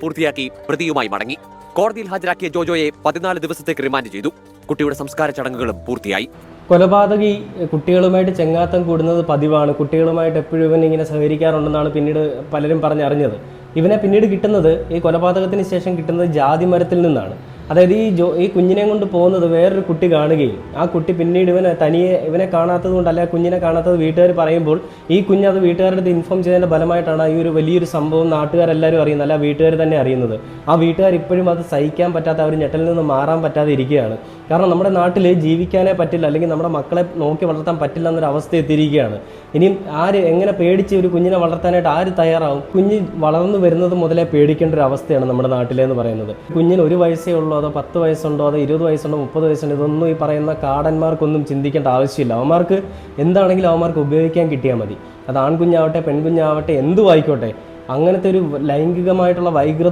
പൂർത്തിയാക്കി പ്രതിയുമായി മടങ്ങി. കോടതിയിൽ ഹാജരാക്കിയ ജോജോയെ 14 ദിവസത്തേക്ക് റിമാൻഡ് ചെയ്തു. കുട്ടിയുടെ സംസ്കാര ചടങ്ങുകളും പൂർത്തിയായി. കൊലപാതകി കുട്ടികളുമായിട്ട് ചെങ്ങാത്തം കൂടുന്നത് പതിവാണ്. കുട്ടികളുമായിട്ട് എപ്പോഴും ഇവൻ ഇങ്ങനെ സഹകരിക്കാറുണ്ടെന്നാണ് പിന്നീട് പലരും പറഞ്ഞറിഞ്ഞത്. ഇവനെ പിന്നീട് കിട്ടുന്നത്, ഈ കൊലപാതകത്തിന് ശേഷം കിട്ടുന്നത് ജാതി മരത്തിൽ നിന്നാണ്. അതായത് ഈ കുഞ്ഞിനെ കൊണ്ട് പോകുന്നത് വേറൊരു കുട്ടി കാണുകയും ആ കുട്ടി പിന്നീട് ഇവനെ കാണാത്തത് കൊണ്ട്, അല്ലെ കുഞ്ഞിനെ കാണാത്തത് വീട്ടുകാർ പറയുമ്പോൾ ഈ കുഞ്ഞ് അത് വീട്ടുകാരുടെ അടുത്ത് ഇൻഫോം ചെയ്തതിൻ്റെ ഫലമായിട്ടാണ് ഈ ഒരു വലിയൊരു സംഭവം നാട്ടുകാരെല്ലാവരും അറിയുന്നത്, അല്ല വീട്ടുകാർ തന്നെ അറിയുന്നത്. ആ വീട്ടുകാർ ഇപ്പോഴും അത് സഹിക്കാൻ പറ്റാത്ത, അവർ ഞെട്ടലിൽ നിന്ന് മാറാൻ പറ്റാതെ ഇരിക്കുകയാണ്. കാരണം നമ്മുടെ നാട്ടിൽ ജീവിക്കാനേ പറ്റില്ല, അല്ലെങ്കിൽ നമ്മുടെ മക്കളെ നോക്കി വളർത്താൻ പറ്റില്ല എന്നൊരു അവസ്ഥ എത്തിയിരിക്കുകയാണ്. ഇനിയും എങ്ങനെ പേടിച്ച് ഒരു കുഞ്ഞിനെ വളർത്താനായിട്ട് ആര് തയ്യാറാവും? കുഞ്ഞ് വളർന്നു വരുന്നത് മുതലേ പേടിക്കേണ്ട ഒരു അവസ്ഥയാണ് നമ്മുടെ നാട്ടിലെന്ന് പറയുന്നത്. കുഞ്ഞിന് 1 വയസ്സേ ഉള്ളൂ, അതോ 10 വയസ്സുണ്ടോ, അതോ 20 വയസ്സുണ്ടോ, 30 വയസ്സുണ്ടോ, ഇതൊന്നും ഈ പറയുന്ന കാടന്മാർക്കൊന്നും ചിന്തിക്കേണ്ട ആവശ്യമില്ല. അവന്മാർക്ക് എന്താണെങ്കിലും അവന്മാർക്ക് ഉപയോഗിക്കാൻ കിട്ടിയാൽ മതി. അത് ആൺകുഞ്ഞാവട്ടെ പെൺകുഞ്ഞാവട്ടെ എന്തും ആയിക്കോട്ടെ. അങ്ങനത്തെ ഒരു ലൈംഗികമായിട്ടുള്ള വൈകൃത